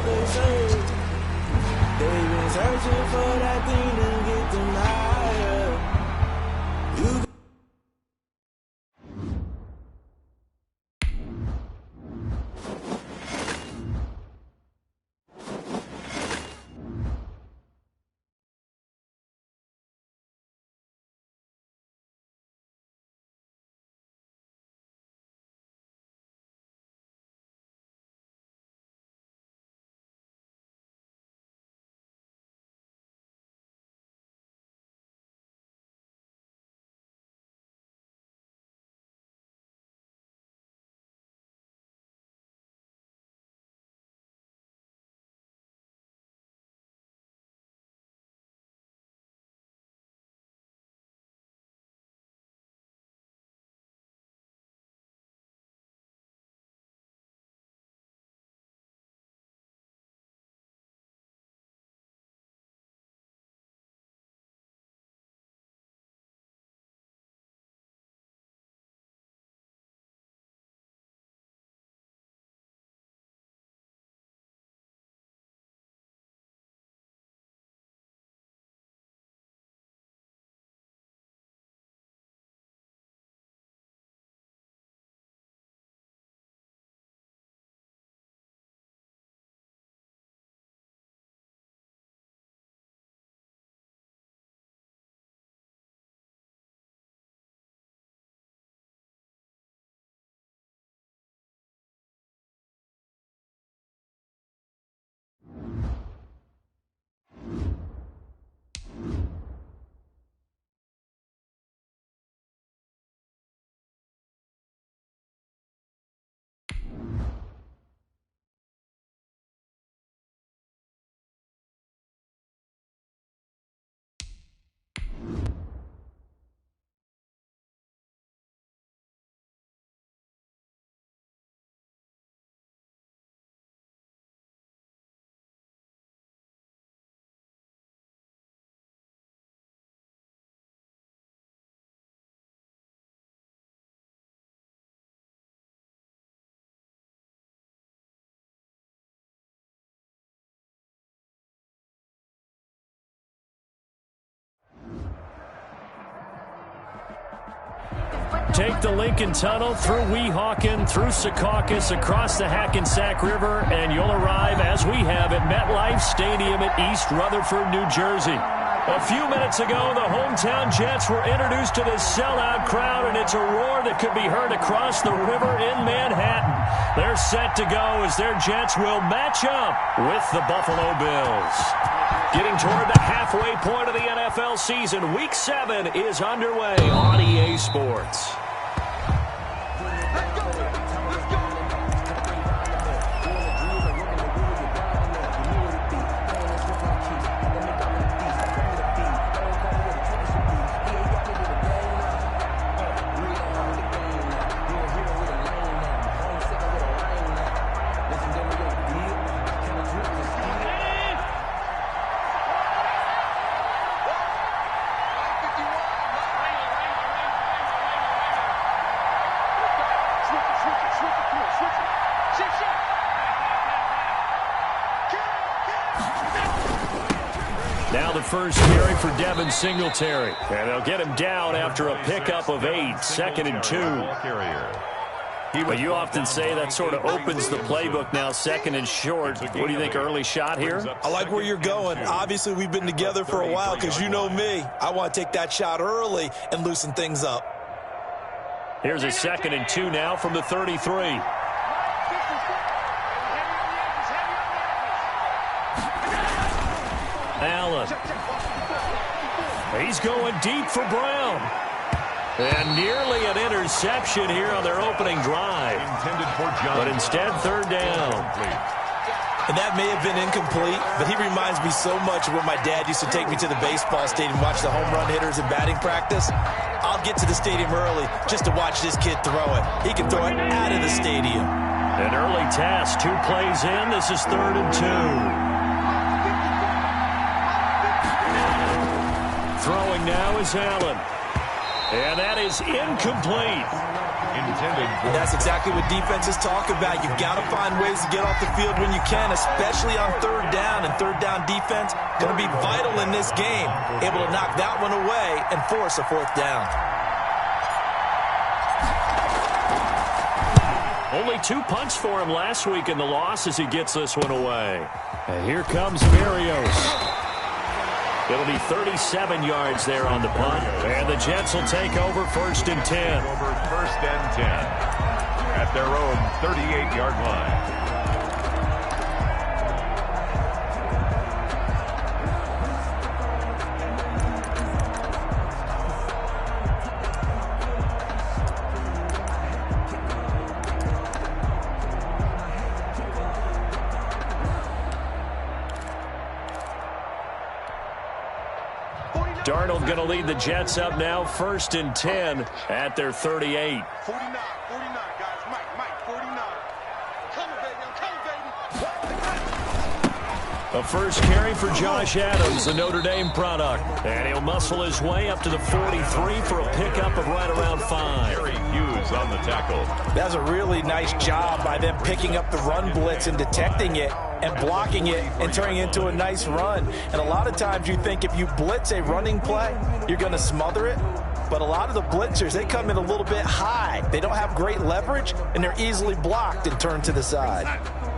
they say. They've been searching for that thing to get them higher. You take the Lincoln Tunnel through Weehawken, through Secaucus, across the Hackensack River, and you'll arrive, as we have, at MetLife Stadium at East Rutherford, New Jersey. A few minutes ago, the hometown Jets were introduced to this sellout crowd, and it's a roar that could be heard across the river in Manhattan. They're set to go as their Jets will match up with the Buffalo Bills. Getting toward the halfway point of the NFL season, Week 7 is underway on EA Sports. Now the first carry for Devin Singletary. And they'll get him down after a pickup of 8, 2nd and 2. But you often say that sort of opens the playbook now, 2nd and short. What do you think, early shot here? I like where you're going. Obviously, we've been together for a while because you know me. I want to take that shot early and loosen things up. Here's a 2nd and 2 now from the 33. Allen. He's going deep for Brown. And nearly an interception here on their opening drive. But instead, 3rd down. And that may have been incomplete, but he reminds me so much of when my dad used to take me to the baseball stadium and watch the home run hitters in batting practice. I'll get to the stadium early just to watch this kid throw it. He can throw it out of the stadium. An early task, 2 plays in. This is 3rd and 2. Throwing now is Allen. And that is incomplete. intended for. And that's exactly what defenses talk about. You've got to find ways to get off the field when you can, especially on third down. And third down defense going to be vital in this game. Able to knock that one away and force a fourth down. Only 2 punts for him last week in the loss as he gets this one away. And here comes Berrios. It'll be 37 yards there on the punt. And the Jets will take over 1st and 10. Over 1st and 10 at their own 38-yard line. Darnold going to lead the Jets up now, 1st and 10 at their 38. 49, guys. Mike, 49. Come on, baby. I'm coming, baby. A first carry for Josh Adams, a Notre Dame product. And he'll muscle his way up to the 43 for a pickup of right around 5. Jerry Hughes on the tackle. That's a really nice job by them picking up the run blitz and detecting it and blocking it and turning it into a nice run. And a lot of times you think if you blitz a running play, you're going to smother it. But a lot of the blitzers, they come in a little bit high. They don't have great leverage, and they're easily blocked and turned to the side.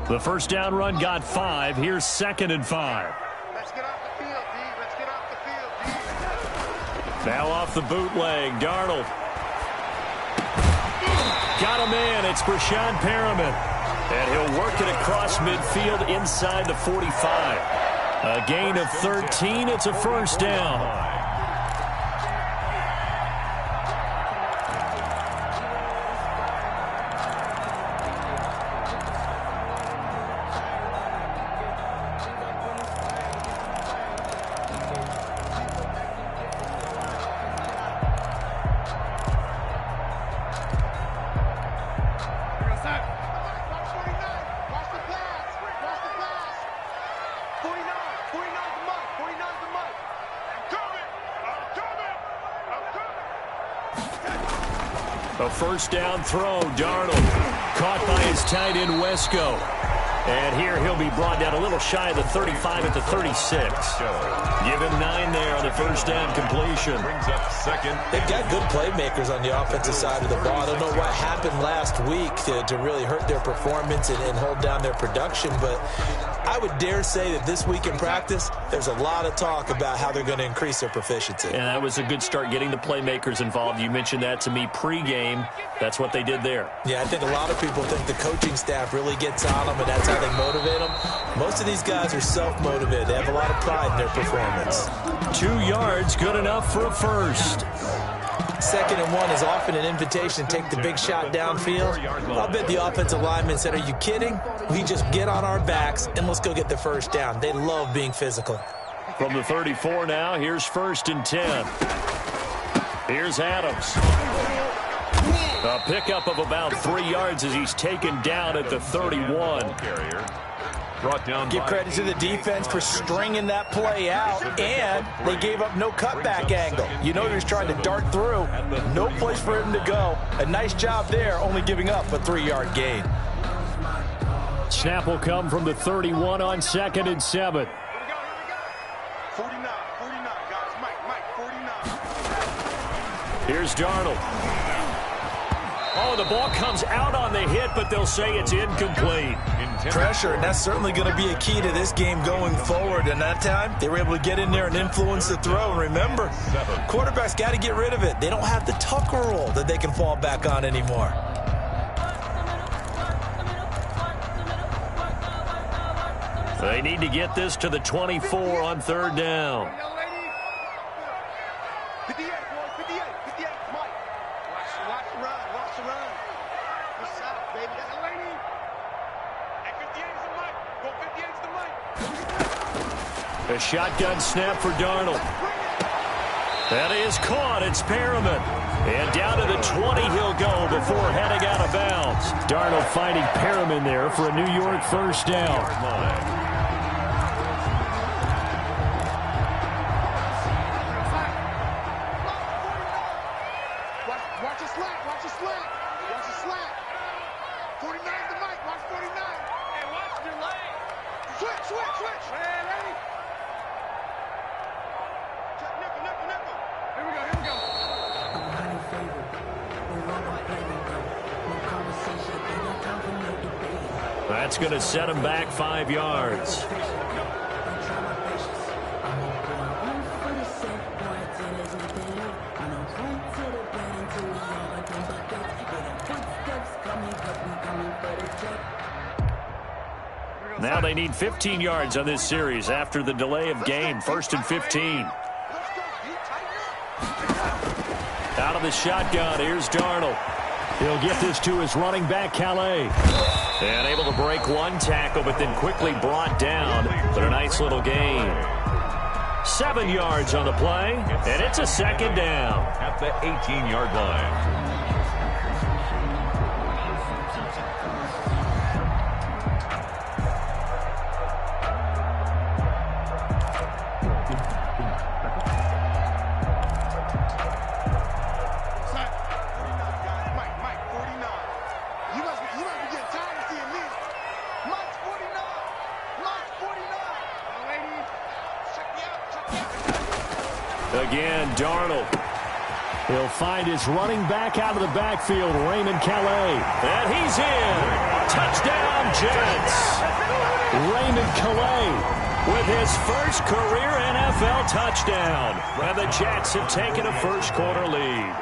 The first down run got 5. Here's 2nd and 5. Let's get off the field, D. Let's get off the field, D. Now off the bootleg, Darnold. Got a man. It's Brashad Perriman. And he'll work it across midfield inside the 45. A gain of 13. It's a first down. A first down throw, Darnold. Caught by his tight end, Wesco. And here he'll be brought down a little shy of the 35 at the 36. Give him 9 there on the first down completion. Brings up 2nd. They've got good playmakers on the offensive side of the ball. I don't know what happened last week to really hurt their performance and hold down their production, but I would dare say that this week in practice, there's a lot of talk about how they're going to increase their proficiency. And that was a good start, getting the playmakers involved. You mentioned that to me pregame. That's what they did there. Yeah, I think a lot of people think the coaching staff really gets on them, and that's how they motivate them. Most of these guys are self-motivated. They have a lot of pride in their performance. 2 yards, good enough for a first. 2nd and 1 is often an invitation to take the big shot downfield. I'll bet the offensive linemen said, are you kidding? We just get on our backs and let's go get the first down. They love being physical. From the 34 now, here's 1st and 10. Here's Adams. A pickup of about 3 yards as he's taken down at the 31. Brought down. Give credit to the defense for stringing that play out, and they gave up no cutback angle. You know he was trying to dart through. No place for him to go. A nice job there, only giving up a 3-yard gain. Snap will come from the 31 on 2nd and 7. 49, guys. Mike, 49. Here's Darnold. Oh, the ball comes out on the hit, but they'll say it's incomplete. Pressure, and that's certainly going to be a key to this game going forward. And that time, they were able to get in there and influence the throw. And remember, quarterbacks got to get rid of it. They don't have the Tucker roll that they can fall back on anymore. They need to get this to the 24 on 3rd down. 58, boys, 58, Mike. Watch the run. Good shot, baby. That's a lady. And 58 is the Mike. Go 58 is the Mike. A shotgun snap for Darnold. That is caught. It's Perriman. And down to the 20 he'll go before heading out of bounds. Darnold finding Perriman there for a New York first down. Switch. Ready? Nickel. Here we go. I'm highly favored. No longer playing though. No conversation. Ain't no time for no debate. That's going to set him back 5 yards. Don't try my patience. I'm on point. One for the set. Point to there's nothing left. I know point to the bed until we all like them buckets. Yeah, them footsteps coming, cause we coming for the check. Now they need 15 yards on this series after the delay of game. 1st and 15. Out of the shotgun, here's Darnold. He'll get this to his running back, Calais. And able to break one tackle, but then quickly brought down. But a nice little gain. 7 yards on the play, and it's a 2nd down. At the 18-yard line. Again, Darnold. He'll find his running back out of the backfield, Raymond Calais. And he's in. Touchdown, Jets. Raymond Calais with his first career NFL touchdown. And the Jets have taken a first-quarter lead.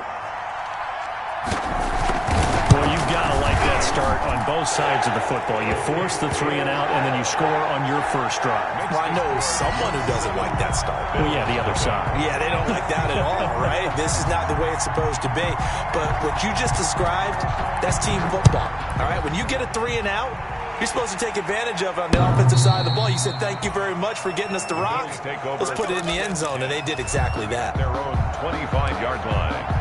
Well, you've got to like that start on both sides of the football. You force the 3 and out, and then you score on your first drive. Well, I know someone who doesn't like that start. Well, yeah, the other side. Yeah, they don't like that at all, right? This is not the way it's supposed to be. But what you just described, that's team football, all right? When you get a 3 and out, you're supposed to take advantage of it on the offensive side of the ball. You said, thank you very much for getting us the rock. Let's put it in the end zone, and they did exactly that. Their own 25-yard line.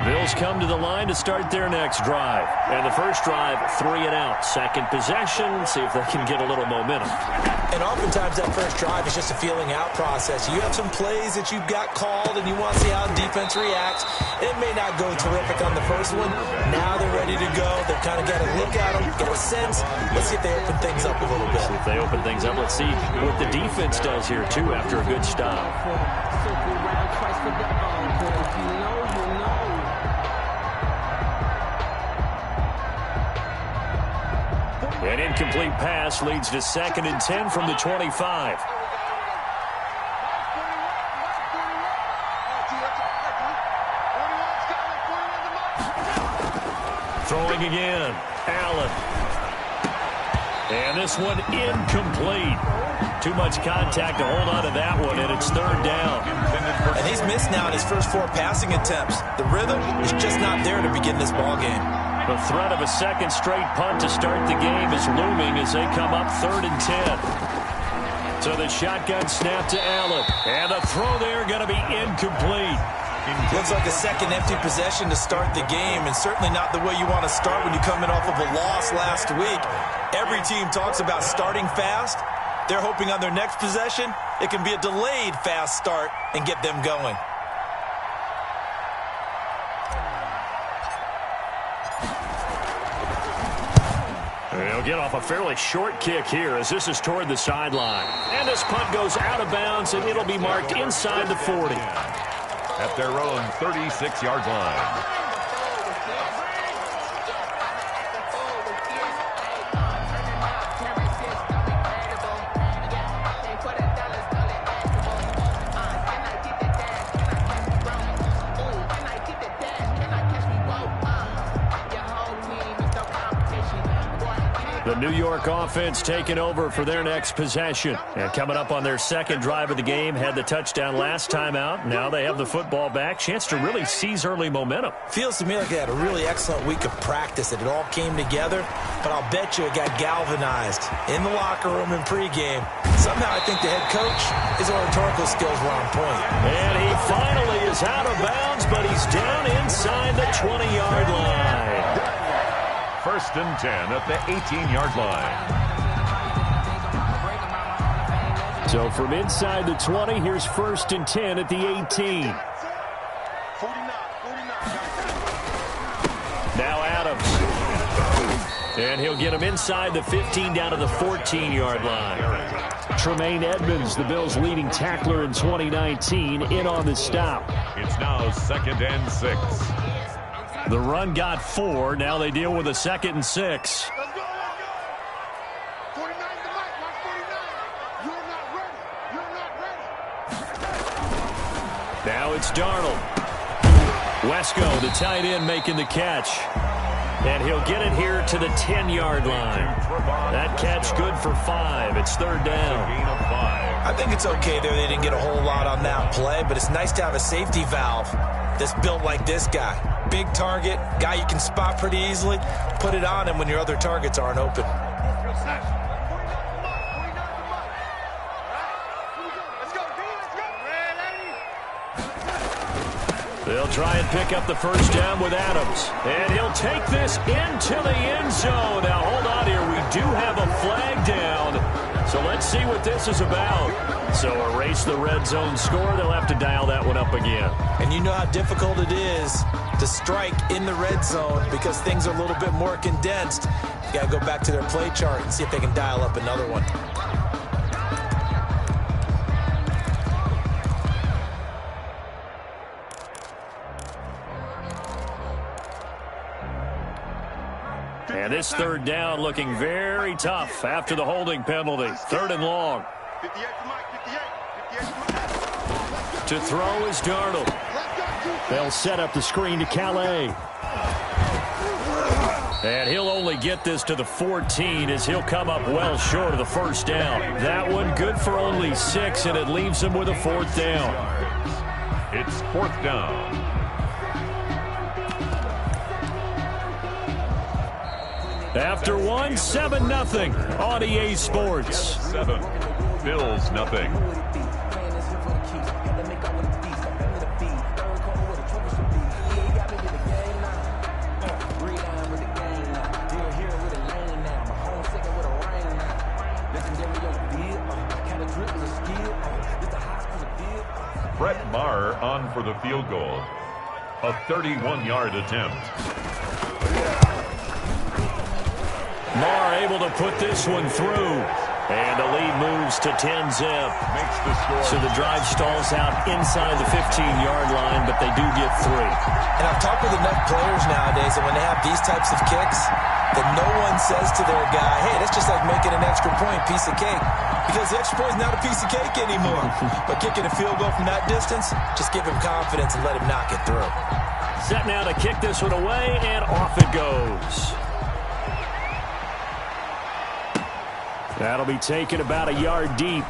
Bills come to the line to start their next drive. And the first drive, 3 and out. Second possession, see if they can get a little momentum. And oftentimes that first drive is just a feeling out process. You have some plays that you've got called and you want to see how the defense reacts. It may not go terrific on the first one. Now they're ready to go. They've kind of got to look at them, get a sense. Let's see if they open things up a little bit. See if they open things up. Let's see what the defense does here, too, after a good stop. An incomplete pass leads to 2nd and 10 from the 25. Throwing again. Allen. And this one incomplete. Too much contact to hold on to that one, and it's 3rd down. And he's missed now in his first 4 passing attempts. The rhythm is just not there to begin this ball game. The threat of a second straight punt to start the game is looming as they come up 3rd and 10. So the shotgun snap to Allen. And the throw there going to be incomplete. Looks like a second empty possession to start the game, and certainly not the way you want to start when you're coming off of a loss last week. Every team talks about starting fast. They're hoping on their next possession, it can be a delayed fast start and get them going. They'll get off a fairly short kick here as this is toward the sideline. And this punt goes out of bounds, and it'll be marked inside the 40. At their own 36-yard line. The New York offense taking over for their next possession. And coming up on their second drive of the game, had the touchdown last time out. Now they have the football back. Chance to really seize early momentum. Feels to me like they had a really excellent week of practice, that it all came together. But I'll bet you it got galvanized in the locker room in pregame. Somehow I think the head coach, his oratorical skills were on point. And he finally is out of bounds, but he's down inside the 20-yard line. 1st and 10 at the 18-yard line. So from inside the 20, here's 1st and 10 at the 18. Now Adams. And he'll get him inside the 15 down to the 14-yard line. Tremaine Edmonds, the Bills' leading tackler in 2019, in on the stop. It's now 2nd and 6. The run got 4. Now they deal with a 2nd and 6. Let's go, let's go. 49 to Mike, Mike 49. You're not ready. You're not ready. Now it's Darnold. Wesco, the tight end, making the catch. And he'll get it here to the 10-yard line. That catch good for 5. It's 3rd down. I think it's okay there. They didn't get a whole lot on that play, but it's nice to have a safety valve that's built like this guy. Big target, guy you can spot pretty easily. Put it on him when your other targets aren't open. They'll try and pick up the 1st down with Adams. And he'll take this into the end zone. Now, hold on here. We do have a flag down. So let's see what this is about. So erase the red zone score. They'll have to dial that one up again. And you know how difficult it is to strike in the red zone because things are a little bit more condensed. You got to go back to their play chart and see if they can dial up another one. And this 3rd down looking very tough after the holding penalty. 3rd and long. 58 to Mike, 58 to Mike. To throw is Darnold. They'll set up the screen to Calais. And he'll only get this to the 14 as he'll come up well short of the 1st down. That one good for only 6, and it leaves him with a 4th down. It's 4th down. After 1, 7-0 on EA Sports. 7. Bills nothing. Brett Maher on for the field goal. A 31-yard attempt. Maher able to put this one through. And the lead moves to 10-zip. Makes the score. So the drive stalls out inside the 15-yard line, but they do get 3. And I've talked with enough players nowadays that when they have these types of kicks, that no one says to their guy, hey, that's just like making an extra point, piece of cake. Because the extra point is not a piece of cake anymore. But kicking a field goal from that distance, just give him confidence and let him knock it through. Set now to kick this one away, and off it goes. That'll be taken about a yard deep.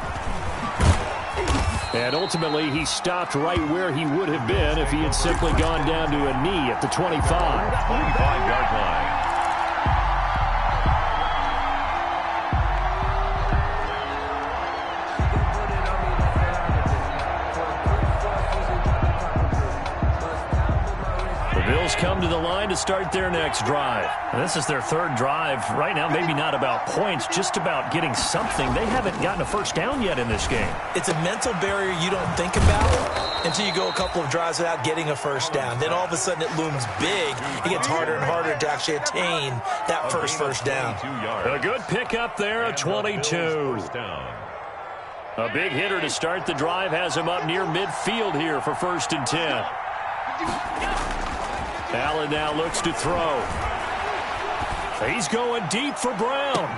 And ultimately, he stopped right where he would have been if he had simply gone down to a knee at the 25. 25-yard line. Bills come to the line to start their next drive. And this is their 3rd drive. Right now, maybe not about points, just about getting something. They haven't gotten a 1st down yet in this game. It's a mental barrier you don't think about until you go a couple of drives without getting a 1st down. Then all of a sudden it looms big. It gets harder and harder to actually attain that first down. A good pickup there, a 22. A big hitter to start the drive has him up near midfield here for 1st and 10. Allen now looks to throw. He's going deep for Brown.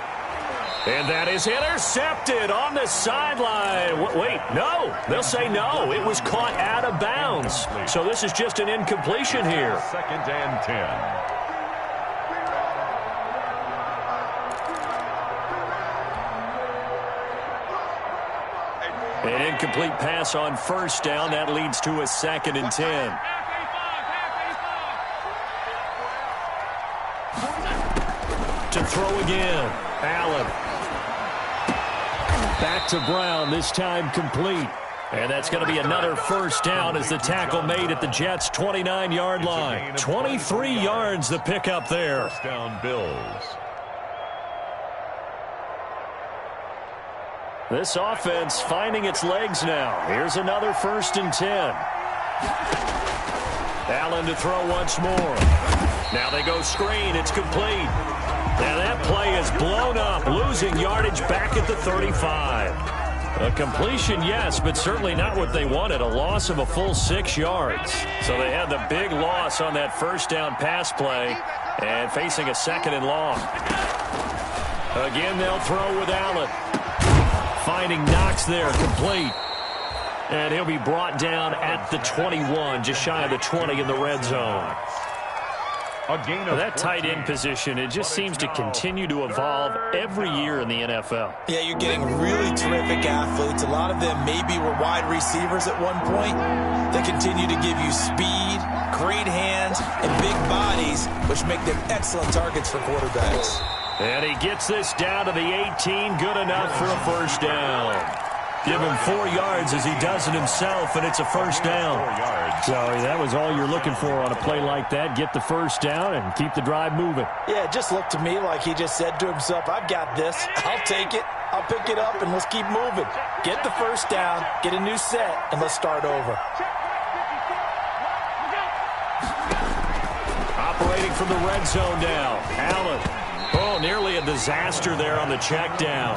And that is intercepted on the sideline. Wait, no. They'll say no. It was caught out of bounds. So this is just an incompletion here. 2nd and 10. An incomplete pass on 1st down. That leads to a 2nd and 10. To throw again. Allen. Back to Brown, this time complete. And that's going to be another 1st down as the tackle made at the Jets' 29-yard line. 23 yards the pickup there. 1st down Bills. This offense finding its legs now. Here's another 1st and 10. Allen to throw once more. Now they go screen. It's complete. And that play is blown up, losing yardage back at the 35. A completion, yes, but certainly not what they wanted. A loss of a full 6 yards. So they had the big loss on that 1st down pass play and facing a 2nd and long. Again, they'll throw with Allen. Finding Knox there, complete. And he'll be brought down at the 21, just shy of the 20 in the red zone. That tight end position, it just seems to continue to evolve every year in the NFL. Yeah, you're getting really terrific athletes. A lot of them maybe were wide receivers at one point. They continue to give you speed, great hands, and big bodies, which make them excellent targets for quarterbacks. And he gets this down to the 18, good enough for a 1st down. Give him 4 yards as he does it himself, and it's a 1st down. So that was all you're looking for on a play like that. Get the 1st down and keep the drive moving. Yeah, it just looked to me like he just said to himself, I've got this. I'll take it. I'll pick it up, and let's keep moving. Get the 1st down, get a new set, and let's start over. Operating from the red zone now. Allen. Oh, nearly a disaster there on the check down.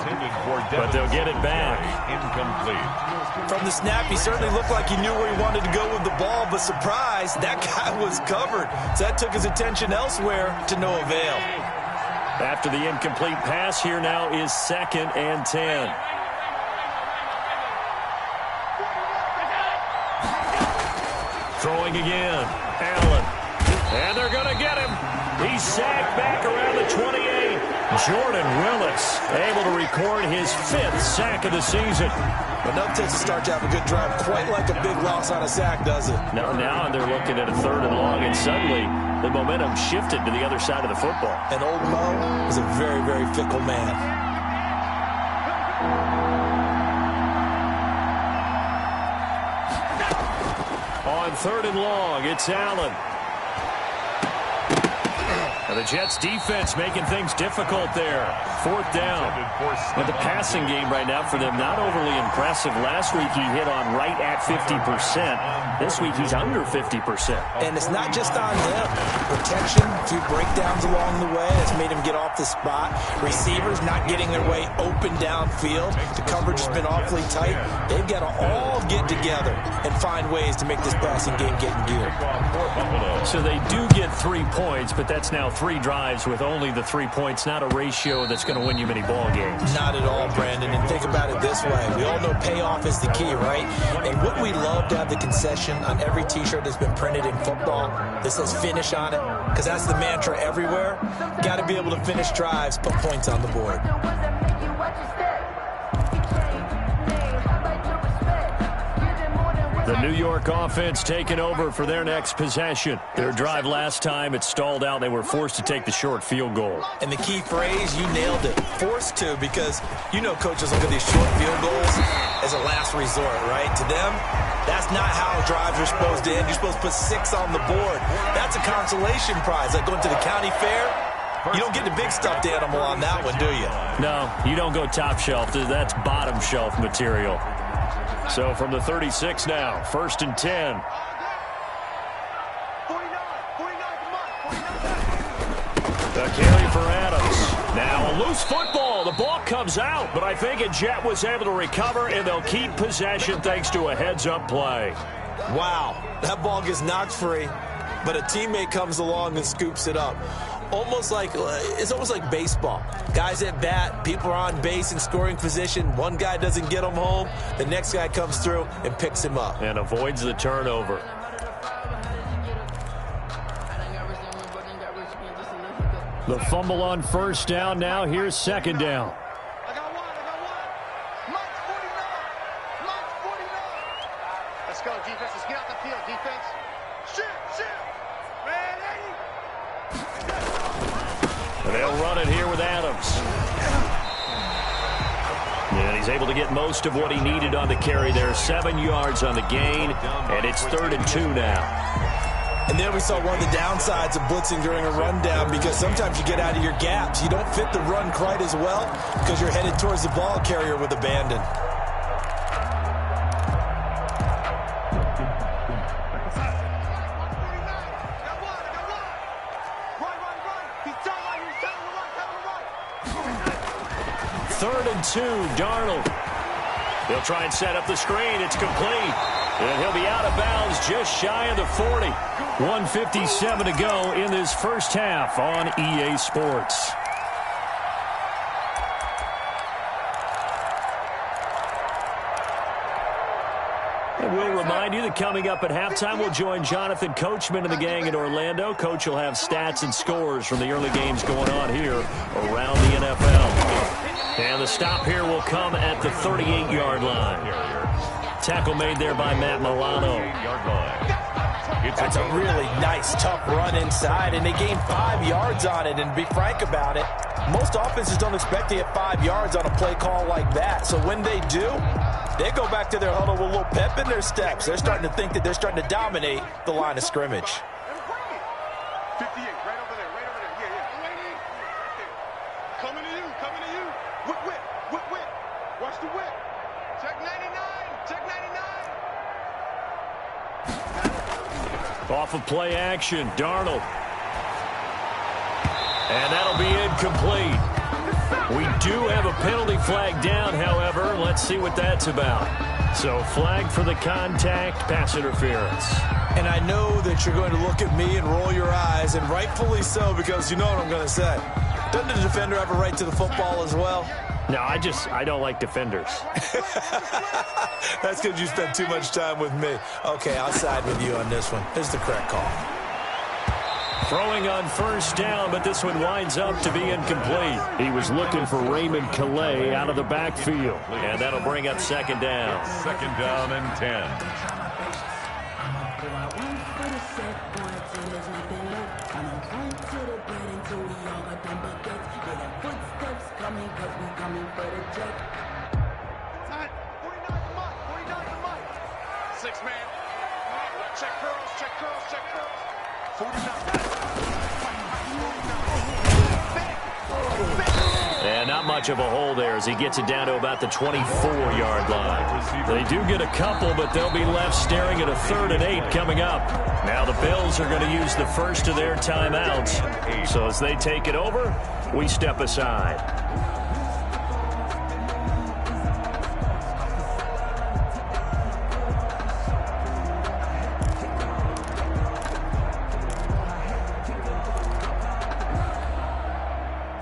But they'll get it back. Incomplete. From the snap, he certainly looked like he knew where he wanted to go with the ball, but surprise, that guy was covered. So that took his attention elsewhere to no avail. After the incomplete pass, here now is 2nd and 10. Throwing again. Allen. And they're going to get him. He's sacked back around the 28. Jordan Willis able to record his 5th sack of the season. Enough to start to have a good drive. Quite like a big loss on a sack, does it? Now they're looking at a 3rd and long, and suddenly the momentum shifted to the other side of the football. And old Mo is a very, very fickle man. On 3rd and long, it's Allen. The Jets defense making things difficult there. 4th down. But the passing game right now for them not overly impressive. Last week he hit on right at 50%. This week he's under 50%. And it's not just on him. Protection, a few breakdowns along the way that's made him get off the spot. Receivers not getting their way open downfield. The coverage has been awfully tight. They've got to all get together and find ways to make this passing game get in gear. So they do get 3 points, but that's now 3 drives with only the 3 points, not a ratio that's going to win you many ball games. Not at all, Brandon. And think about it this way. We all know payoff is the key, right? And wouldn't we love to have the concession on every T-shirt that's been printed in football that says finish on it? Because that's the mantra everywhere. Got to be able to finish drives, put points on the board. The New York offense taking over for their next possession. Their drive last time, it stalled out. They were forced to take the short field goal. And the key phrase, you nailed it. Forced to, because you know coaches look at these short field goals as a last resort, right? To them, that's not how drives are supposed to end. You're supposed to put 6 on the board. That's a consolation prize, like going to the county fair. You don't get the big stuffed animal on that one, do you? No, you don't go top shelf. That's bottom shelf material. So from the 36 now, 1st and 10. 49, The carry for Adams. Now a loose football. The ball comes out, but I think a Jet was able to recover, and they'll keep possession thanks to a heads-up play. Wow, that ball gets knocked free, but a teammate comes along and scoops it up. It's almost like baseball. Guys at bat, people are on base in scoring position. One guy doesn't get him home. The next guy comes through and picks him up. And avoids the turnover. The fumble on 1st down. Now here's 2nd down. I got one. Mike 49. Let's go, defense. Let's get out the field, defense. Shoot. Ready? And they'll run it here with Adams. And he's able to get most of what he needed on the carry there. 7 yards on the gain, and it's 3rd and 2 now. And there we saw one of the downsides of blitzing during a rundown, because sometimes you get out of your gaps. You don't fit the run quite as well because you're headed towards the ball carrier with abandon. Third and 2, Darnold. He'll try and set up the screen. It's complete. And he'll be out of bounds just shy of the 40. 1:57 to go in this first half on EA Sports. And we'll remind you that coming up at halftime, we'll join Jonathan Coachman and the gang in Orlando. Coach will have stats and scores from the early games going on here around the NFL. And the stop here will come at the 38-yard line. Tackle made there by Matt Milano. That's a really nice, tough run inside, and they gained 5 yards on it. And to be frank about it, most offenses don't expect to get 5 yards on a play call like that. So when they do, they go back to their huddle with a little pep in their steps. They're starting to think that they're starting to dominate the line of scrimmage. 58, right over there, right over there. Yeah. Coming to you. Whip. Watch the whip. Check 99. Off of play action, Darnold. And that'll be incomplete. We do have a penalty flag down, however. Let's see what that's about. So flag for the contact, pass interference. And I know that you're going to look at me and roll your eyes, and rightfully so, because you know what I'm going to say. Doesn't the defender have a right to the football as well? No, I don't like defenders. That's because you spent too much time with me. Okay, I'll side with you on this one. Here's the correct call. Throwing on first down, but this one winds up to be incomplete. He was looking for Raymond Calais out of the backfield, and that'll bring up second down. Second down and 10. Six man. Check curls. 49. And not much of a hole there as he gets it down to about the 24-yard line. They do get a couple, but they'll be left staring at a 3rd and 8 coming up. Now the Bills are going to use the first of their timeouts. So as they take it over, we step aside.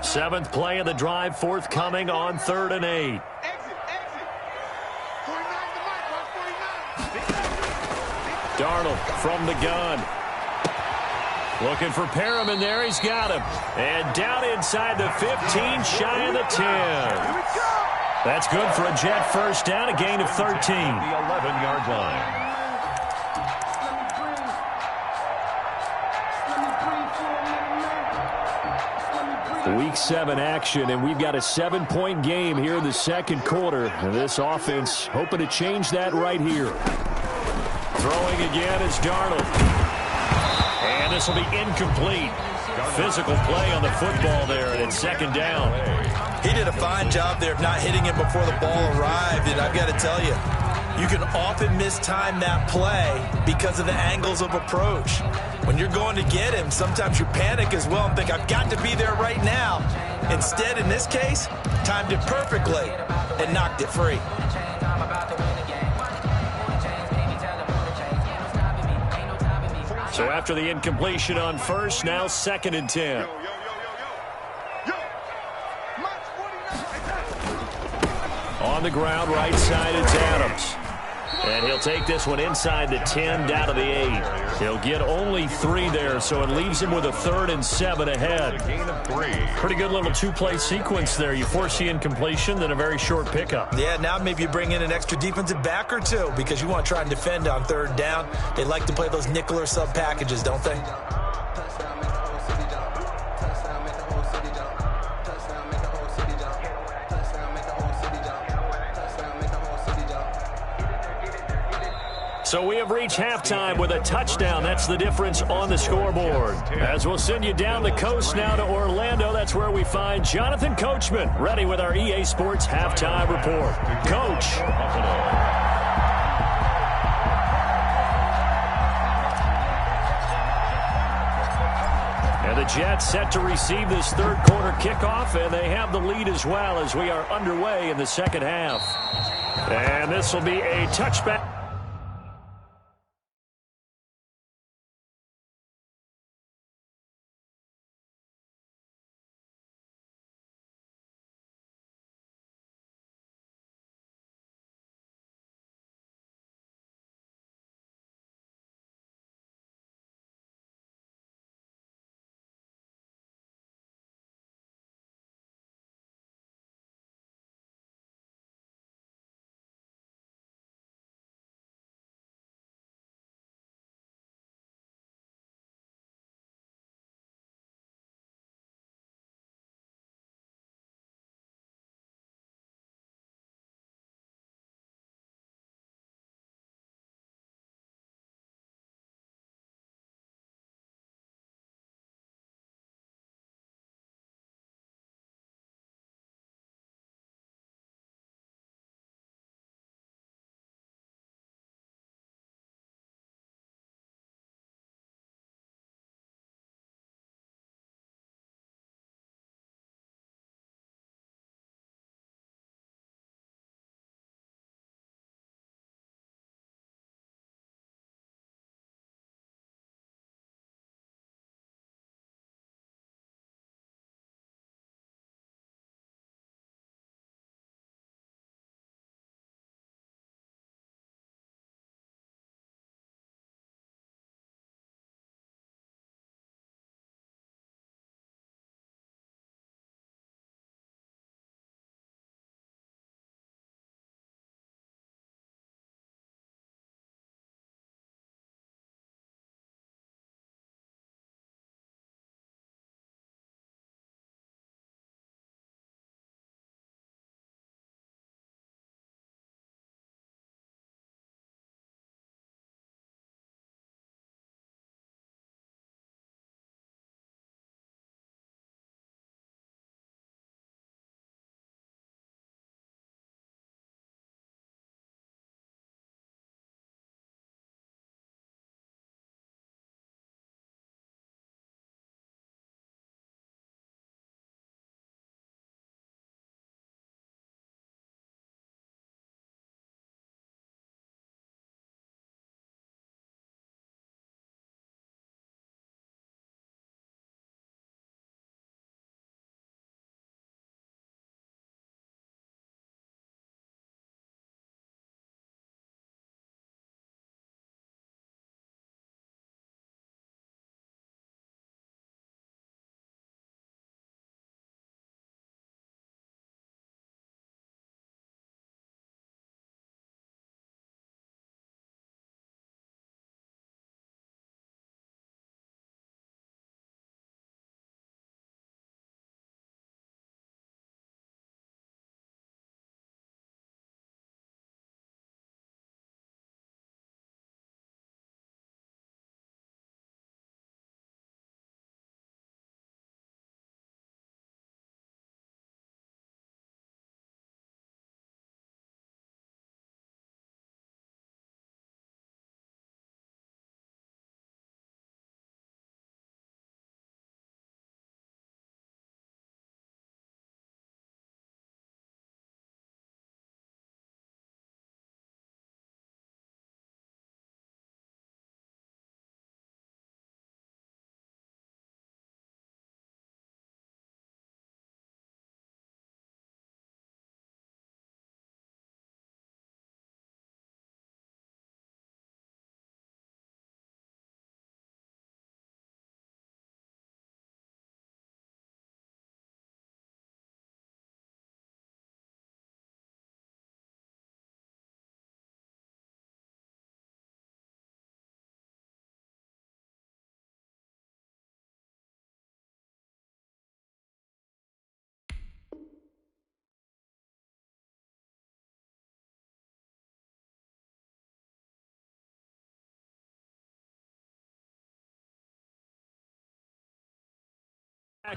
Seventh play of the drive forthcoming on 3rd and 8. Exit. 49 to Mike. Watch 49. Darnold from the gun. Looking for Perriman there. He's got him. And down inside the 15, shy of the 10. That's good for a Jet first down, a gain of 13. The 11-yard line. Week 7 action, and we've got a 7-point game here in the second quarter. And this offense hoping to change that right here. Throwing again is Darnold. And this will be incomplete. Physical play on the football there, and it's second down. He did a fine job there of not hitting him before the ball arrived, and I've got to tell you, you can often mistime that play because of the angles of approach. When you're going to get him, sometimes you panic as well and think, I've got to be there right now. Instead, in this case, timed it perfectly and knocked it free. So after the incompletion on first, now 2nd and 10. On the ground, right side, it's Adams. And he'll take this one inside the 10, down to the 8. He'll get only 3 there, so it leaves him with a 3rd and 7 ahead. Gain of 3. Pretty good little 2-play sequence there. You force the incompletion, then a very short pickup. Yeah, now maybe you bring in an extra defensive back or two because you want to try and defend on 3rd down. They like to play those nickel or sub packages, don't they? So we have reached halftime with a touchdown. That's the difference on the scoreboard. As we'll send you down the coast now to Orlando, that's where we find Jonathan Coachman, ready with our EA Sports halftime report. Coach. And the Jets set to receive this third quarter kickoff, and they have the lead as well as we are underway in the second half. And this will be a touchback.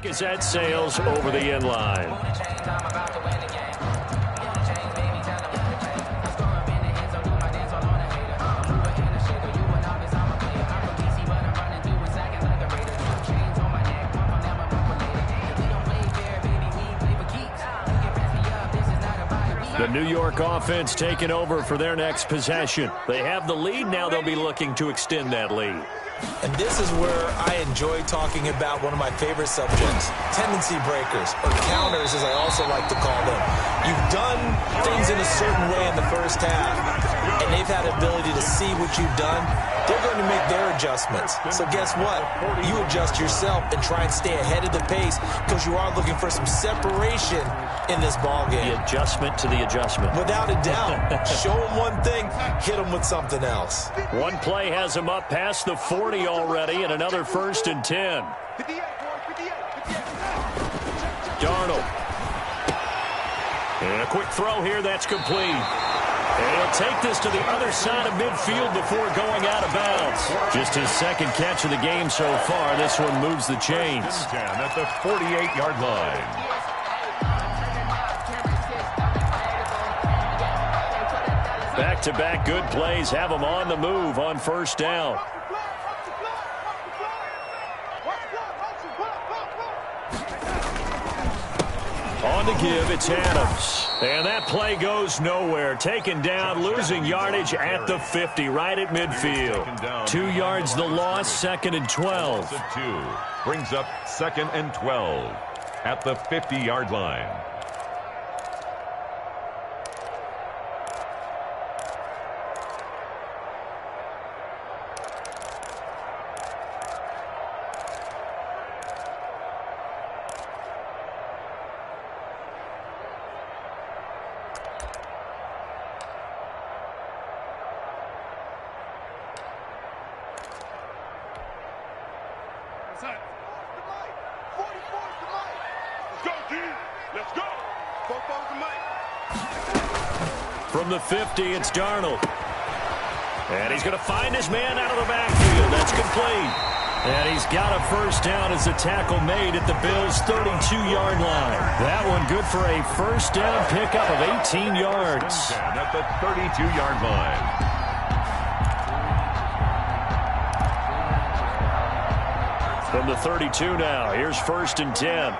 As that sails over the end line. The New York offense taking over for their next possession. They have the lead. Now they'll be looking to extend that lead. And this is where I enjoy talking about one of my favorite subjects, tendency breakers, or counters as I also like to call them. You've done things in a certain way in the first half, and they've had the ability to see what you've done. They're going to make their adjustments. So guess what? You adjust yourself and try and stay ahead of the pace because you are looking for some separation in this ball game. The adjustment to the adjustment. Without a doubt. Show them one thing, hit them with something else. One play has them up past the 40 already, and another 1st and 10. Darnold. And a quick throw here, that's complete. And he'll take this to the other side of midfield before going out of bounds. Just his second catch of the game so far. This one moves the chains. At the 48-yard line. Back-to-back good plays have them on the move on 1st down. On the give, it's Adams. And that play goes nowhere. Taken down, losing yardage at the 50, right at midfield. 2 yards the loss, 2nd and 12. Brings up 2nd and 12 at the 50-yard line. From the 50, it's Darnold. And he's going to find his man out of the backfield. That's complete. And he's got a 1st down as the tackle made at the Bills' 32-yard line. That one good for a 1st down pickup of 18 yards. At the 32-yard line. From the 32 now, here's 1st and 10.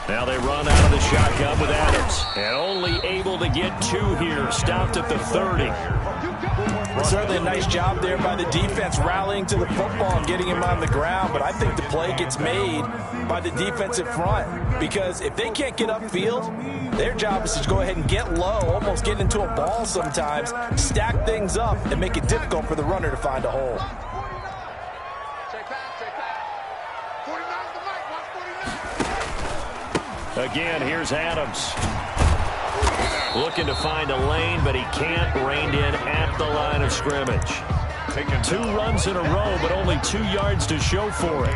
Now they run out of the shotgun with Adams. And only able to get 2 here. Stopped at the 30. Certainly a nice job there by the defense rallying to the football and getting him on the ground. But I think the play gets made by the defensive front. Because if they can't get upfield, their job is to go ahead and get low, almost get into a ball sometimes, stack things up, and make it difficult for the runner to find a hole. Again, here's Adams. Looking to find a lane, but he can't. Reined in at the line of scrimmage. 2 runs in a row, but only 2 yards to show for it.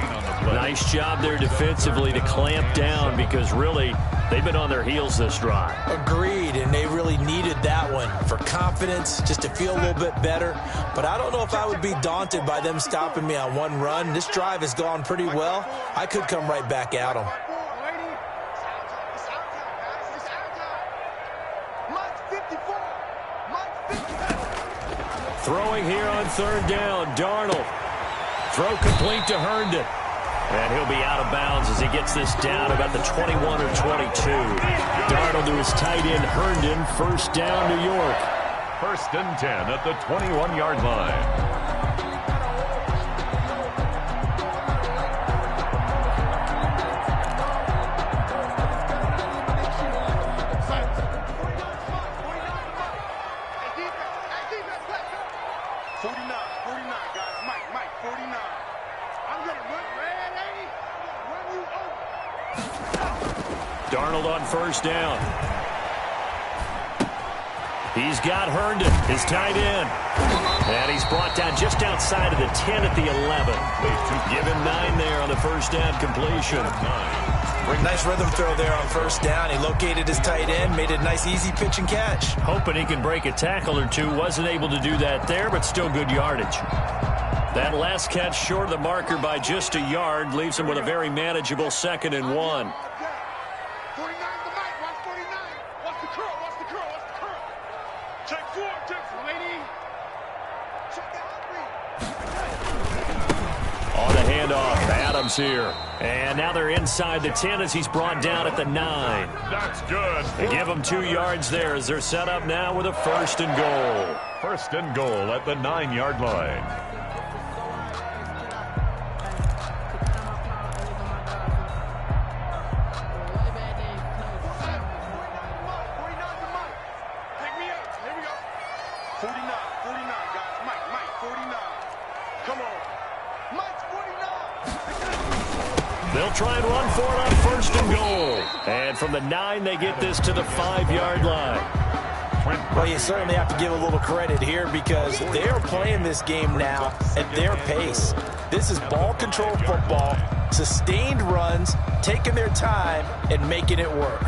Nice job there defensively to clamp down because really they've been on their heels this drive. Agreed, and they really needed that one for confidence, just to feel a little bit better. But I don't know if I would be daunted by them stopping me on one run. This drive has gone pretty well. I could come right back at them. Throwing here on 3rd down, Darnold. Throw complete to Herndon. And he'll be out of bounds as he gets this down about the 21 or 22. Darnold to his tight end, Herndon. 1st down, New York. 1st and 10 at the 21-yard line. Darnold on 1st down. He's got Herndon, his tight end. And he's brought down just outside of the 10 at the 11. Give him 9 there on the first down completion. Nice rhythm throw there on first down. He located his tight end, made a nice easy pitch and catch. Hoping he can break a tackle or two. Wasn't able to do that there, but still good yardage. That last catch short of the marker by just a yard leaves him with a very manageable 2nd and 1. 49 to Mike. Watch 49. Watch the curl. Watch the curl. Watch the curl. Check 4. Check 4, lady. Check out 3. On the handoff, Adams here. And now they're inside the 10 as he's brought down at the 9. That's good. They give him 2 yards there as they're set up now with a 1st and goal. 1st and goal at the 9-yard line. They'll try and run for it on 1st and goal. And from the 9, they get this to the 5-yard line. Well, you certainly have to give a little credit here because they're playing this game now at their pace. This is ball control football, sustained runs, taking their time, and making it work.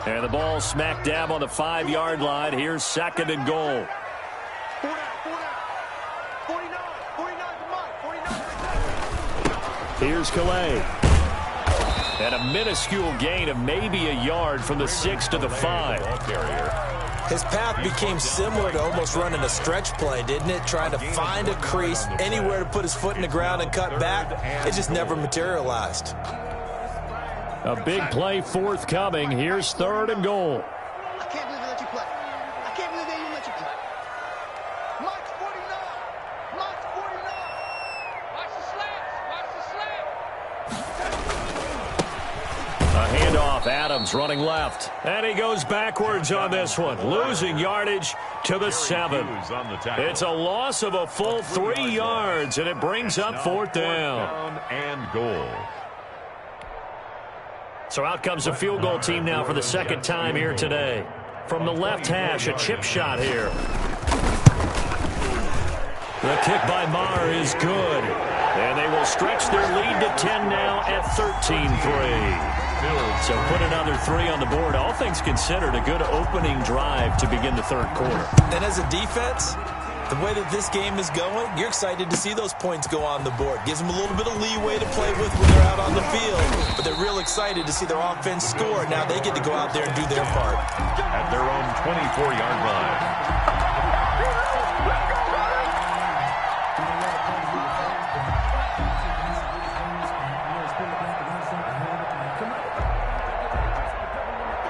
And the ball smack dab on the 5-yard line. Here's 2nd and goal. 49 to Mike. 49. Here's Calais. And a minuscule gain of maybe a yard from the 6 to the 5. His path became similar to almost running a stretch play, didn't it? Trying to find a crease, anywhere to put his foot in the ground and cut back. It just never materialized. A big play forthcoming. Here's 3rd and goal. I can't believe they let you play. I can't believe they even let you play. Mike's 49. Mike's 49. Watch the slants. Watch the slants. A handoff. Adams running left. And he goes backwards on this one. Losing yardage to the 7. It's a loss of a full 3 yards, and it brings up 4th down. And goal. So out comes the field goal team now for the 2nd time here today. From the left hash, a chip shot here. The kick by Maher is good. And they will stretch their lead to 10 now at 13-3. So put another 3 on the board. All things considered, a good opening drive to begin the 3rd quarter. And as a defense, the way that this game is going, you're excited to see those points go on the board. Gives them a little bit of leeway to play with when they're out on the field. But they're real excited to see their offense score. Now they get to go out there and do their part. At their own 24-yard line.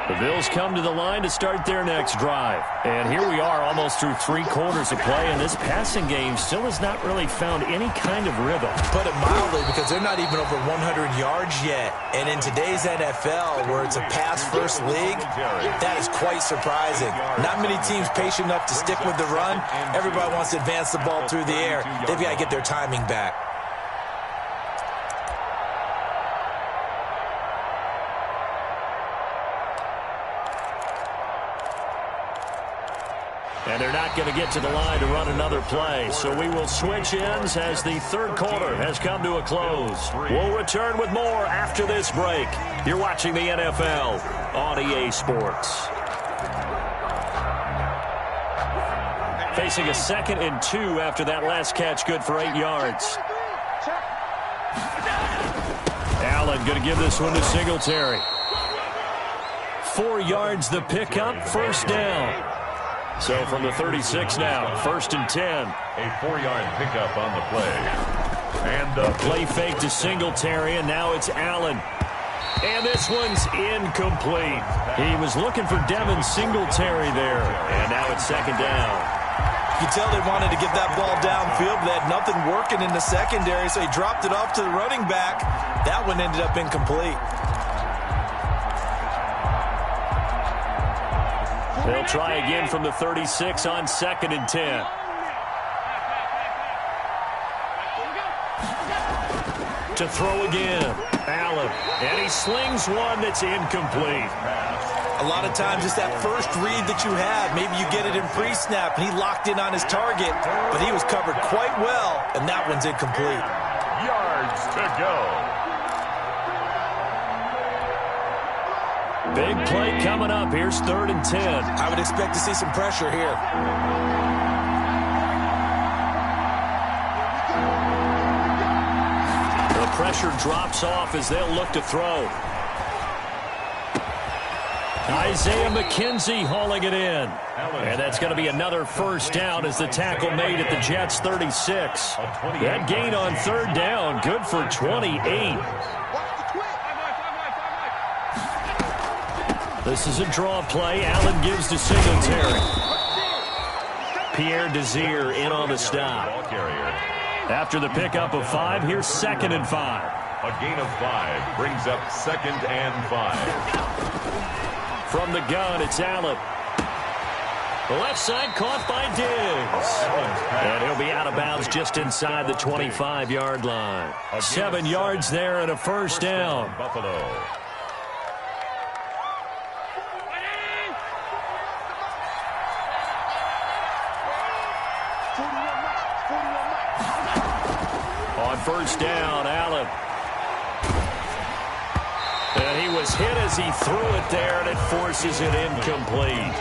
The Bills come to the line to start their next drive. And here we are almost through 3 quarters of play, and this passing game still has not really found any kind of rhythm. Put it mildly, because they're not even over 100 yards yet. And in today's NFL, where it's a pass-first league, that is quite surprising. Not many teams patient enough to stick with the run. Everybody wants to advance the ball through the air. They've got to get their timing back. And they're not going to get to the line to run another play. So we will switch ends as the 3rd quarter has come to a close. We'll return with more after this break. You're watching the NFL on EA Sports. Facing a 2nd and 2 after that last catch, good for 8 yards. Allen going to give this one to Singletary. 4 yards the pickup, 1st down. So from the 36 now, 1st and 10. A 4-yard pickup on the play. And a play fake to Singletary, and now it's Allen. And this one's incomplete. He was looking for Devin Singletary there. And now it's 2nd down. You can tell they wanted to get that ball downfield, but they had nothing working in the secondary, so he dropped it off to the running back. That one ended up incomplete. They'll try again from the 36 on 2nd and 10. to throw again. Allen. And he slings one that's incomplete. A lot of times it's that first read that you have. Maybe you get it in pre-snap, and he locked in on his target, but he was covered quite well, and that one's incomplete. Yards to go. Big play coming up. Here's 3rd and 10. I would expect to see some pressure here. The pressure drops off as they'll look to throw. Isaiah McKenzie hauling it in. And that's going to be another first down as the tackle made at the Jets' 36. That gain on 3rd down, good for 28. This is a draw play. Allen gives to Singletary. Pierre Desir in on the stop. After the pickup of 5, here's 2nd and 5. A gain of 5 brings up 2nd and 5. From the gun, it's Allen. The left side caught by Diggs. And he'll be out of bounds just inside the 25-yard line. 7 yards there and a first down. Buffalo. On first down, Allen. And he was hit as he threw it there, and it forces it incomplete.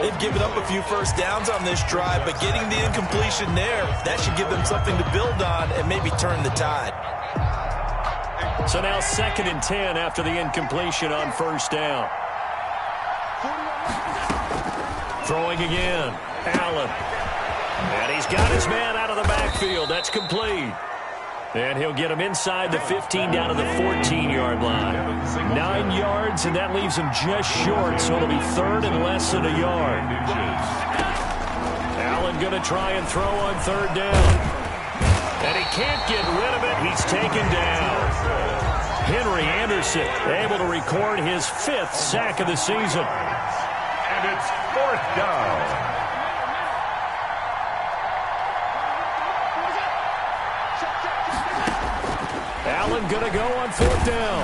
They've given up a few first downs on this drive, but getting the incompletion there, that should give them something to build on and maybe turn the tide. So now 2nd and 10 after the incompletion on first down. Throwing again, Allen. And he's got his man out of the backfield. That's complete. And he'll get him inside the 15 down to the 14-yard line. 9 yards, and that leaves him just short, so it'll be 3rd and less than a yard. Allen going to try and throw on 3rd down. And he can't get rid of it. He's taken down. Henry Anderson able to record his 5th sack of the season. And it's 4th down. Allen going to go on 4th down.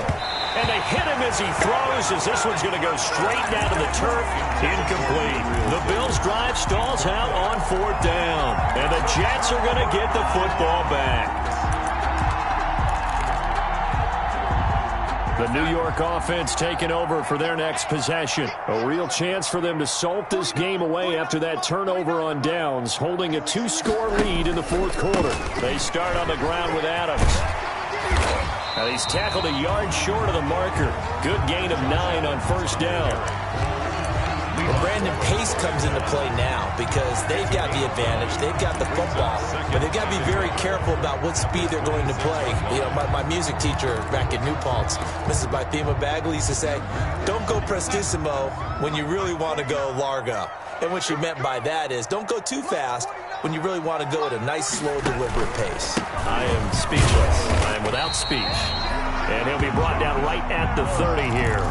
And they hit him as he throws, as this one's going to go straight down to the turf. Incomplete. The Bills' drive stalls out on 4th down. And the Jets are going to get the football back. The New York offense taking over for their next possession. A real chance for them to salt this game away after that turnover on downs, holding a 2-score lead in the 4th quarter. They start on the ground with Adams. And he's tackled a yard short of the marker. Good gain of 9 on first down. Well, Brandon, pace comes into play now because they've got the advantage. They've got the football, but they've got to be very careful about what speed they're going to play. You know, my music teacher back at New Paltz, Mrs. Bythema Bagley, used to say, don't go prestissimo when you really want to go largo. And what she meant by that is don't go too fast when you really want to go at a nice, slow, deliberate pace. I am speechless. I am without speech. And he'll be brought down right at the 30 here.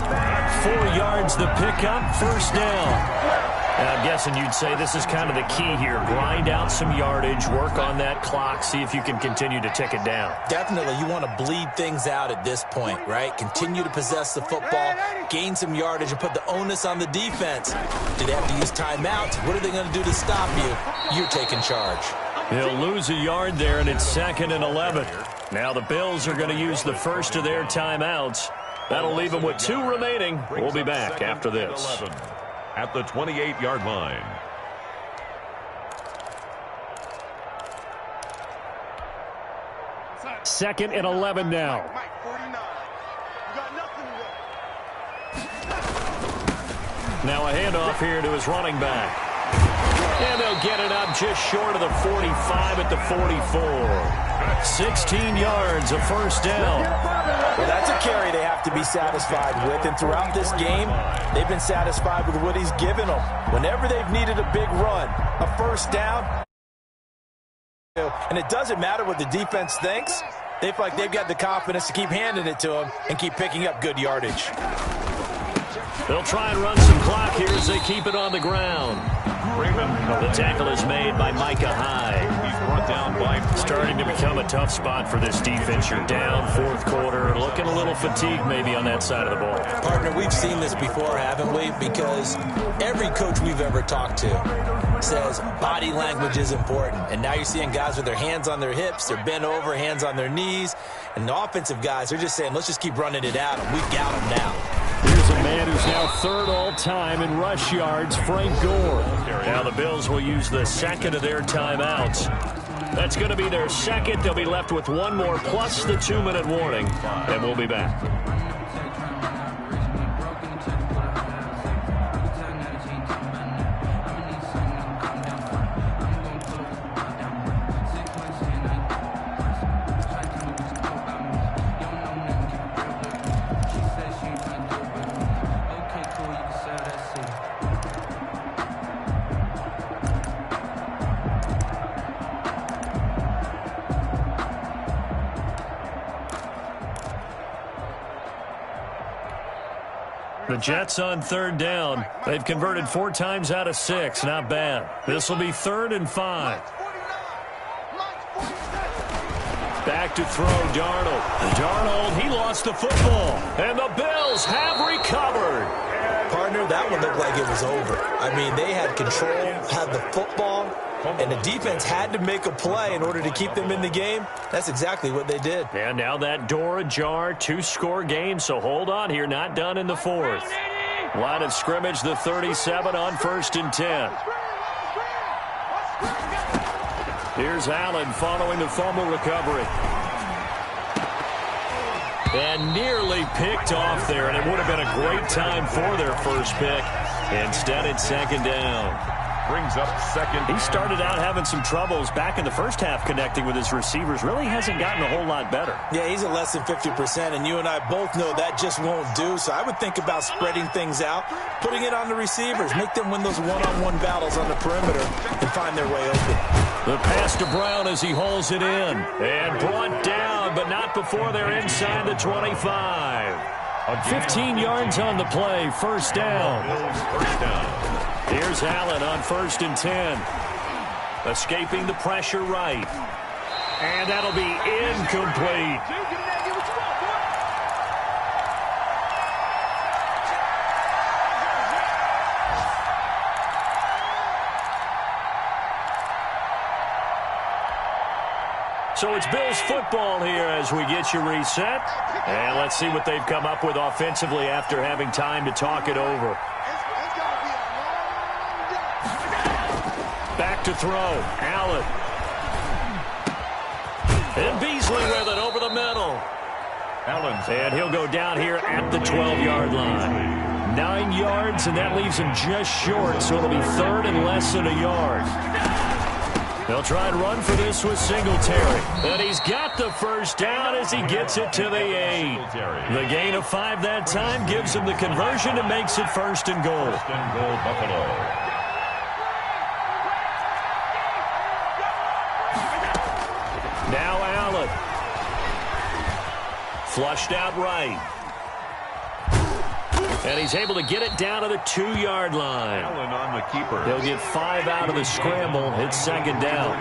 4 yards the pickup, first down. And I'm guessing you'd say this is kind of the key here. Grind out some yardage, work on that clock, see if you can continue to tick it down. Definitely. You want to bleed things out at this point, right? Continue to possess the football, gain some yardage, and put the onus on the defense. Do they have to use timeouts? What are they going to do to stop you? You're taking charge. He'll lose a yard there, and it's 2nd and 11. Now the Bills are going to use the first of their timeouts. That'll leave them with 2 remaining. We'll be back after this. At the 28-yard line. Second and 11 now. Now a handoff here to his running back. And they'll get it up just short of the 45 at the 44. 16 yards, a first down. Well, that's a carry they have to be satisfied with. And throughout this game, they've been satisfied with what he's given them. Whenever they've needed a big run, a first down, and it doesn't matter what the defense thinks, they feel like they've got the confidence to keep handing it to them and keep picking up good yardage. They'll try and run some clock here as they keep it on the ground. The tackle is made by Micah Hyde. down by 3. Starting to become a tough spot for this defense. You're down fourth quarter, looking a little fatigued maybe on that side of the ball. Partner, we've seen this before, haven't we? Because every coach we've ever talked to says body language is important. And now you're seeing guys with their hands on their hips, they're bent over, hands on their knees. And the offensive guys, they're just saying, let's just keep running it out, and we've got them now. Here's a man who's now third all-time in rush yards, Frank Gore. Now the Bills will use the second of their timeouts. That's going to be their second. They'll be left with one more plus the 2-minute warning, and we'll be back. The Jets on third down. They've converted 4 times out of 6. Not bad. This will be 3rd and 5. Back to throw, Darnold. Darnold, he lost the football. And the Bills have recovered. Partner, that one looked like it was over. I mean, they had control, had the football, and the defense had to make a play in order to keep them in the game. That's exactly what they did. And now that door ajar, 2-score game, so hold on here, not done in the 4th. Line of scrimmage, the 37 on 1st and 10. Here's Allen following the fumble recovery. And nearly picked off there, and it would have been a great time for their first pick. Instead, it's 2nd down. Brings up 2nd. He started out having some troubles back in the first half connecting with his receivers. Really hasn't gotten a whole lot better. Yeah, he's at less than 50%, and you and I both know that just won't do. So I would think about spreading things out, putting it on the receivers, make them win those one-on-one battles on the perimeter and find their way open. The pass to Brown as he hauls it in. And brought down, but not before they're inside the 25. 15 yards on the play, 1st down. First down. Here's Allen on 1st and 10. Escaping the pressure right. And that'll be incomplete. So it's Bills football here as we get you reset. And let's see what they've come up with offensively after having time to talk it over. Back to throw. Allen. And Beasley with it over the middle. And he'll go down here at the 12-yard line. 9 yards, and that leaves him just short, so it'll be 3rd and less than a yard. They'll try and run for this with Singletary. And he's got the first down as he gets it to the 8. The gain of 5 that time gives him the conversion and makes it 1st and goal. 1st and goal, Buffalo. Now Allen. Flushed out right. And he's able to get it down to the 2-yard line. Allen on the keeper. He'll get 5 out of the scramble. It's 2nd down.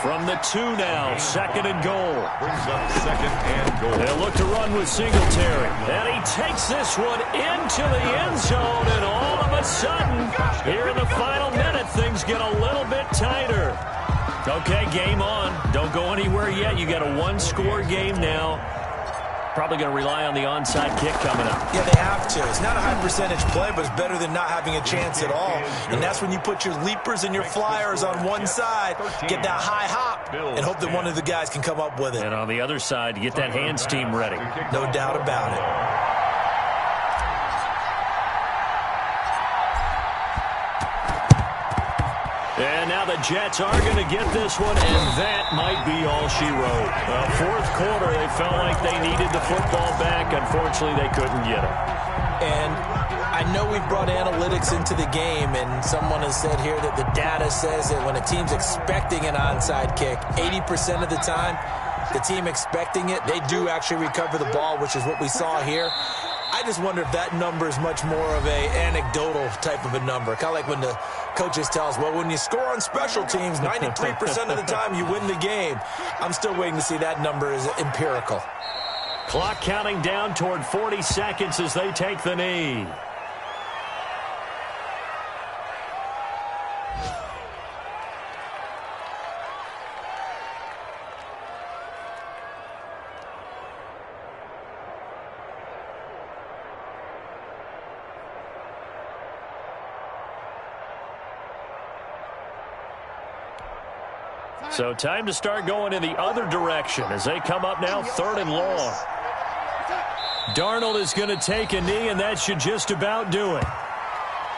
From the 2 now, 2nd and goal. Brings up 2nd and goal. They'll look to run with Singletary. And he takes this one into the end zone. And all of a sudden, here in the final minute, things get a little bit tighter. Okay, game on. Don't go anywhere yet. You got a 1-score game now. Probably going to rely on the onside kick coming up. Yeah, they have to. It's not a high-percentage play, but it's better than not having a chance at all. And that's when you put your leapers and your flyers on one side, get that high hop, and hope that one of the guys can come up with it. And on the other side, get that hands team ready. No doubt about it. And now the Jets are going to get this one, and that might be all she wrote. Fourth quarter, they felt like they needed the football back. Unfortunately, they couldn't get it. And I know we've brought analytics into the game, and someone has said here that the data says that when a team's expecting an onside kick, 80% of the time, the team expecting it, they do actually recover the ball, which is what we saw here. I just wonder if that number is much more of a anecdotal type of a number. Kind of like when the coaches tell us, well, when you score on special teams, 93% of the time you win the game. I'm still waiting to see that number is empirical. Clock counting down toward 40 seconds as they take the knee. So time to start going in the other direction as they come up now 3rd and long. Darnold is going to take a knee, and that should just about do it.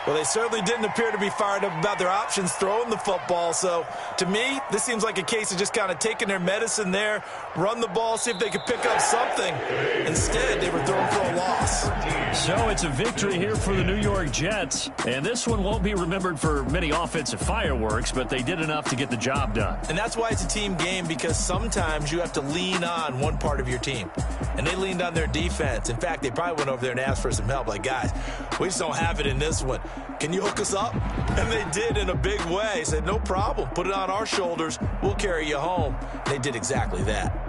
Well, they certainly didn't appear to be fired up about their options throwing the football. So, to me, this seems like a case of just kind of taking their medicine there, run the ball, see if they could pick up something. Instead, they were throwing for a loss. So it's a victory here for the New York Jets. And this one won't be remembered for many offensive fireworks, but they did enough to get the job done. And that's why it's a team game, because sometimes you have to lean on one part of your team. And they leaned on their defense. In fact, they probably went over there and asked for some help. Like, guys, we just don't have it in this one. Can you hook us up? And they did in a big way. Said, no problem. Put it on our shoulders. We'll carry you home. They did exactly that.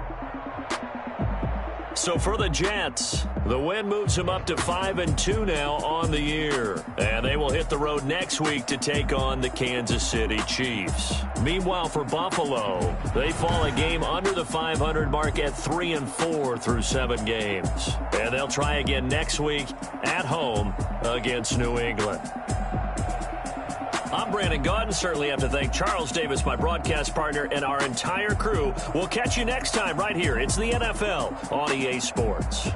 So for the Jets, the win moves them up to 5-2 now on the year. And they will hit the road next week to take on the Kansas City Chiefs. Meanwhile, for Buffalo, they fall a game under the 500 mark at 3-4 through 7 games. And they'll try again next week at home against New England. I'm Brandon Gaudin. Certainly have to thank Charles Davis, my broadcast partner, and our entire crew. We'll catch you next time right here. It's the NFL on EA Sports.